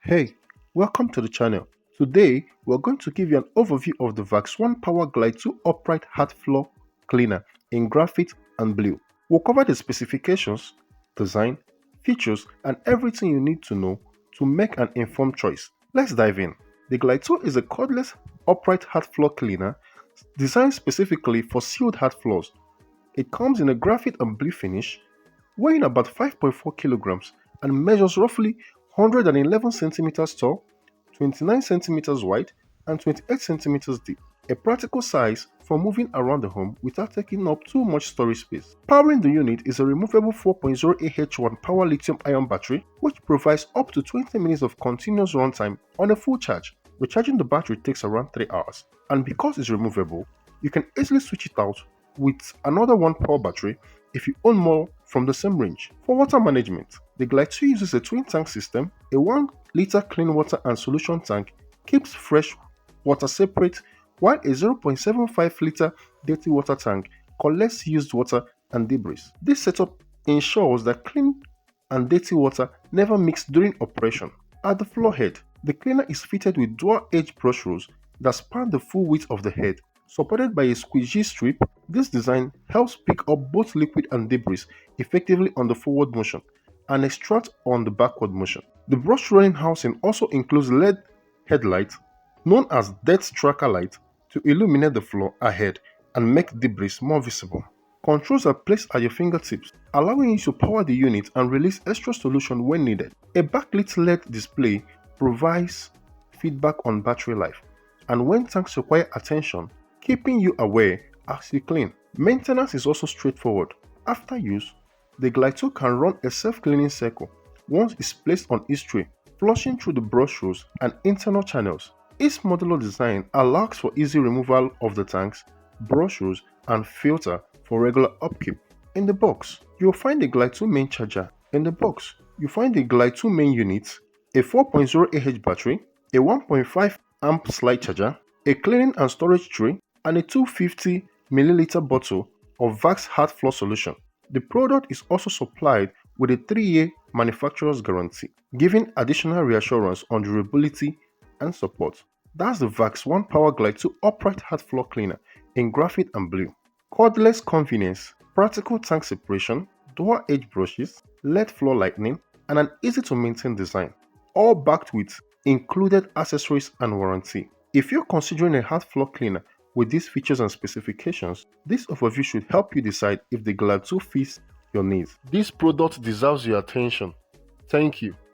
Hey, welcome to the channel. Today, we're going to give you an overview of the VAX ONEPWR Glide 2 upright hard floor cleaner in graphite and blue. We'll cover the specifications, design, features, and everything you need to know to make an informed choice. Let's dive in. The Glide 2 is a cordless upright hard floor cleaner designed specifically for sealed hard floors. It comes in a graphite and blue finish, weighing about 5.4 kilograms and measures roughly 111 centimeters tall, 29 centimeters wide, and 28 centimeters deep. A practical size for moving around the home without taking up too much storage space. Powering the unit is a removable 4.0 Ah power lithium-ion battery, which provides up to 20 minutes of continuous runtime on a full charge. Recharging the battery takes around 3 hours, and because it's removable, you can easily switch it out with another one power battery if you own more from the same range. For water management, the Glide 2 uses a twin tank system. A 1 liter clean water and solution tank keeps fresh water separate, while a 0.75 liter dirty water tank collects used water and debris. This setup ensures that clean and dirty water never mix during operation. At the floor head, the cleaner is fitted with dual edge brush rows that span the full width of the head. Supported by a squeegee strip, this design helps pick up both liquid and debris effectively on the forward motion and extract on the backward motion. The brush rolling housing also includes LED headlight, known as depth tracker light, to illuminate the floor ahead and make debris more visible. Controls are placed at your fingertips, allowing you to power the unit and release extra solution when needed. A backlit LED display provides feedback on battery life, and when tanks require attention, keeping you aware as you clean. Maintenance is also straightforward. After use, the Glide 2 can run a self-cleaning cycle once it's placed on each tray, flushing through the brush rows and internal channels. Its modular design allows for easy removal of the tanks, brush rows, and filter for regular upkeep. In the box, you'll find the Glide 2 main charger. In the box, you find the Glide 2 main unit, a 4.0 Ah battery, a 1.5 amp slide charger, a cleaning and storage tray, and a 250 ml bottle of VAX hard floor solution. The product is also supplied with a 3-year manufacturer's guarantee, giving additional reassurance on durability and support. That's the VAX ONEPWR Glide 2 upright hard floor cleaner in graphite and blue. Cordless convenience, practical tank separation, dual edge brushes, LED floor lighting, and an easy to maintain design, all backed with included accessories and warranty. If you're considering a hard floor cleaner with these features and specifications, this overview should help you decide if the Glide 2 fits your needs. This product deserves your attention. Thank you.